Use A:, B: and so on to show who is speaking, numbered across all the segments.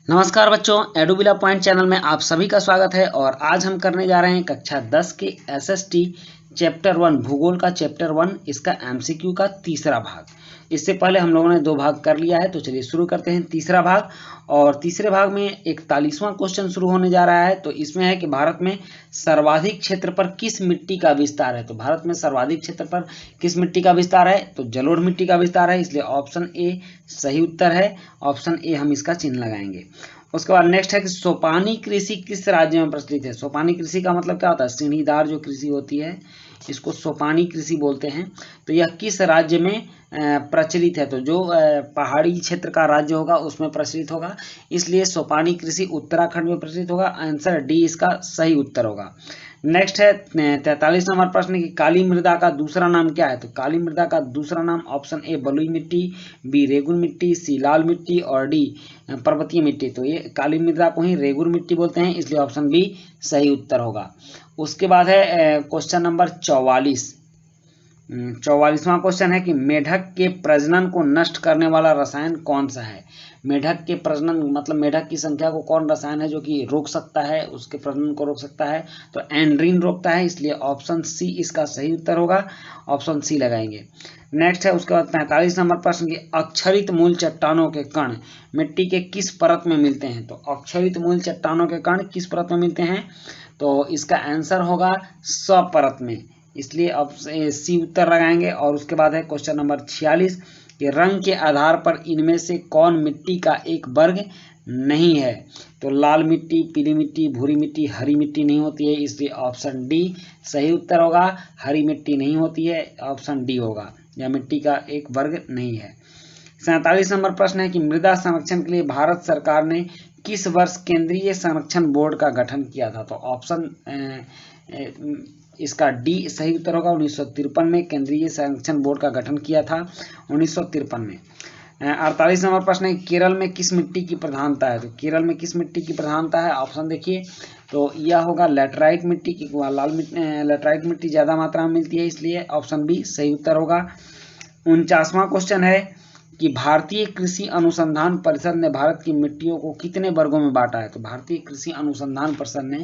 A: नमस्कार बच्चों, एडुबिला point channel में आप सभी का स्वागत है। और आज हम करने जा रहे हैं कक्षा 10 के एसएसटी चैप्टर 1 भूगोल का चैप्टर 1 इसका एमसीक्यू का तीसरा भाग। इससे पहले हम लोगों ने 2 भाग कर लिया है, तो चलिए शुरू करते हैं तीसरा भाग। और तीसरे भाग में 41वां क्वेश्चन शुरू होने जा रहा है। तो इसमें है कि भारत में सर्वाधिक क्षेत्र पर किस मिट्टी का विस्तार है। तो भारत में सर्वाधिक क्षेत्र पर किस मिट्टी का विस्तार है, तो जलोढ़ मिट्टी का विस्तार है, इसलिए ऑप्शन ए सही उत्तर है। ऑप्शन ए हम इसका चिन्ह लगाएंगे। उसके बाद नेक्स्ट है कि सोपानी कृषि किस राज्य में प्रचलित है। सोपानी कृषि का मतलब क्या होता है, सीढ़ीदार जो कृषि होती है इसको सोपानी कृषि बोलते हैं। तो यह किस राज्य में प्रचलित है, तो जो पहाड़ी क्षेत्र का राज्य होगा उसमें प्रचलित होगा, इसलिए सोपानी कृषि उत्तराखंड में प्रचलित होगा। आंसर डी इसका सही उत्तर होगा। नेक्स्ट है 43 नंबर प्रश्न की काली मृदा का दूसरा नाम क्या है। तो काली मृदा का दूसरा नाम ऑप्शन ए बलुई मिट्टी, बी रेगुर मिट्टी, सी लाल मिट्टी और डी पर्वतीय मिट्टी। तो ये काली मृदा को ही रेगुर मिट्टी बोलते हैं, इसलिए ऑप्शन बी सही उत्तर होगा। उसके बाद है क्वेश्चन नंबर 44। 44वां क्वेश्चन है कि मेढक के प्रजनन को नष्ट करने वाला रसायन कौन सा है। मेढक के प्रजनन मतलब मेढक की संख्या को कौन रसायन है जो कि रोक सकता है, उसके प्रजनन को रोक सकता है, तो एंड्रीन रोकता है, इसलिए ऑप्शन सी इसका सही उत्तर होगा। ऑप्शन सी लगाएंगे। नेक्स्ट है उसके बाद 45 नंबर प्रश्न की अक्षरित मूल चट्टानों के कण मिट्टी के किस परत में मिलते हैं। तो अक्षरित मूल चट्टानों के कण किस परत में मिलते हैं, तो इसका आंसर होगा स परत में, इसलिए अब सी उत्तर लगाएंगे। और उसके बाद है क्वेश्चन नंबर 46 कि रंग के आधार पर इनमें से कौन मिट्टी का एक वर्ग नहीं है। तो लाल मिट्टी, पीली मिट्टी, भूरी मिट्टी, हरी मिट्टी नहीं होती है, इसलिए ऑप्शन डी सही उत्तर होगा। हरी मिट्टी नहीं होती है, ऑप्शन डी होगा, यह मिट्टी का एक वर्ग नहीं है। 47 नंबर प्रश्न है कि मृदा संरक्षण के लिए भारत सरकार ने किस वर्ष केंद्रीय संरक्षण बोर्ड का गठन किया था। तो ऑप्शन इसका डी सही उत्तर होगा। 1953 में केंद्रीय संरक्षण बोर्ड का गठन किया था, 1953 में। 48 नंबर प्रश्न है केरल में किस मिट्टी की प्रधानता है। तो केरल में किस मिट्टी की प्रधानता है, ऑप्शन देखिए, तो यह होगा लैटराइट मिट्टी की। लाल मिट्टी लैटराइट मिट्टी ज़्यादा मात्रा में मिलती है, इसलिए ऑप्शन बी सही उत्तर होगा। 49वां क्वेश्चन है कि भारतीय कृषि अनुसंधान परिषद ने भारत की मिट्टियों को कितने वर्गों में बांटा है। तो भारतीय कृषि अनुसंधान परिषद ने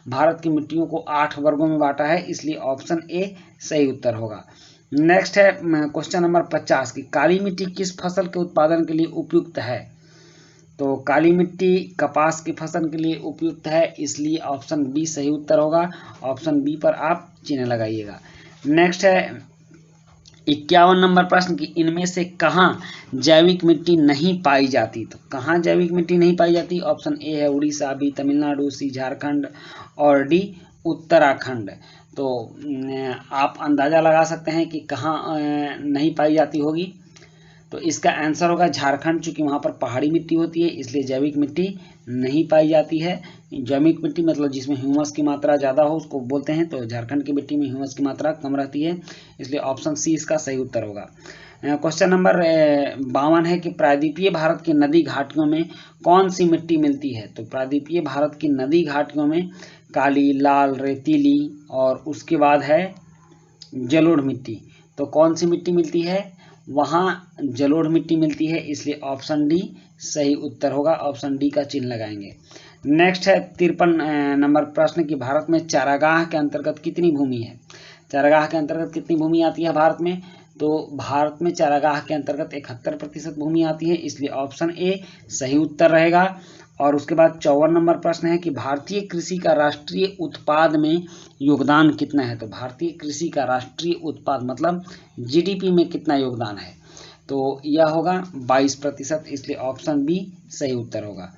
A: भारत की मिट्टियों को 8 वर्गों में बांटा है, इसलिए ऑप्शन ए सही उत्तर होगा। नेक्स्ट है क्वेश्चन नंबर 50 की काली मिट्टी किस फसल के उत्पादन के लिए उपयुक्त है। तो काली मिट्टी कपास की फसल के लिए उपयुक्त है, इसलिए ऑप्शन बी सही उत्तर होगा। ऑप्शन बी पर आप चिन्ह लगाइएगा। नेक्स्ट है 51 नंबर प्रश्न की इनमें से कहाँ जैविक मिट्टी नहीं पाई जाती। तो कहाँ जैविक मिट्टी नहीं पाई जाती, ऑप्शन ए है उड़ीसा, बी तमिलनाडु, सी झारखंड और डी उत्तराखंड। तो आप अंदाजा लगा सकते हैं कि कहाँ नहीं पाई जाती होगी, तो इसका आंसर होगा झारखंड, चूंकि वहाँ पर पहाड़ी मिट्टी होती है, इसलिए जैविक मिट्टी नहीं पाई जाती है। जैविक मिट्टी मतलब जिसमें ह्यूमस की मात्रा ज़्यादा हो उसको बोलते हैं, तो झारखंड की मिट्टी में ह्यूमस की मात्रा कम रहती है, इसलिए ऑप्शन सी इसका सही उत्तर होगा। क्वेश्चन नंबर 52 है कि प्रायद्वीपीय भारत की नदी घाटियों में कौन सी मिट्टी मिलती है। तो प्रायद्वीपीय भारत की नदी घाटियों में काली, लाल, रेतीली और उसके बाद है जलोढ़ मिट्टी। तो कौन सी मिट्टी मिलती है, वहाँ जलोढ़ मिट्टी मिलती है, इसलिए ऑप्शन डी सही उत्तर होगा। ऑप्शन डी का चिन्ह लगाएंगे। नेक्स्ट है 53 नंबर प्रश्न की भारत में चारागाह के अंतर्गत कितनी भूमि है। चारागाह के अंतर्गत कितनी भूमि आती है भारत में, तो भारत में चारागाह के अंतर्गत 71% भूमि आती है, इसलिए ऑप्शन ए सही उत्तर रहेगा। और उसके बाद 54 नंबर प्रश्न है कि भारतीय कृषि का राष्ट्रीय उत्पाद में योगदान कितना है। तो भारतीय कृषि का राष्ट्रीय उत्पाद मतलब जीडीपी में कितना योगदान है, तो यह होगा 22%, इसलिए ऑप्शन बी सही उत्तर होगा।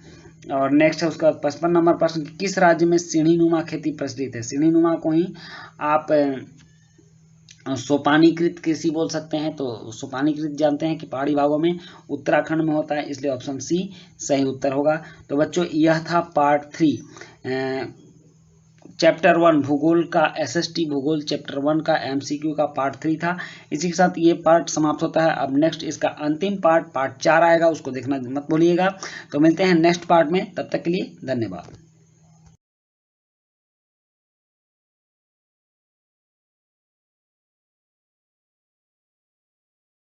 A: और नेक्स्ट है उसके बाद 55 नंबर प्रश्न किस राज्य में सीढ़ीनुमा खेती प्रचलित है। सीढ़ीनुमा को ही आप सोपानीकृत कृषि बोल सकते हैं। तो सोपानीकृत जानते हैं कि पहाड़ी भागों में उत्तराखंड में होता है, इसलिए ऑप्शन सी सही उत्तर होगा। तो बच्चों यह था पार्ट 3 चैप्टर 1 भूगोल का एसएसटी भूगोल चैप्टर 1 का एमसीक्यू का पार्ट 3 था। इसी के साथ ये पार्ट समाप्त होता है। अब नेक्स्ट इसका अंतिम पार्ट 4 आएगा, उसको देखना मत भूलिएगा। तो मिलते हैं नेक्स्ट पार्ट में, तब तक के लिए धन्यवाद।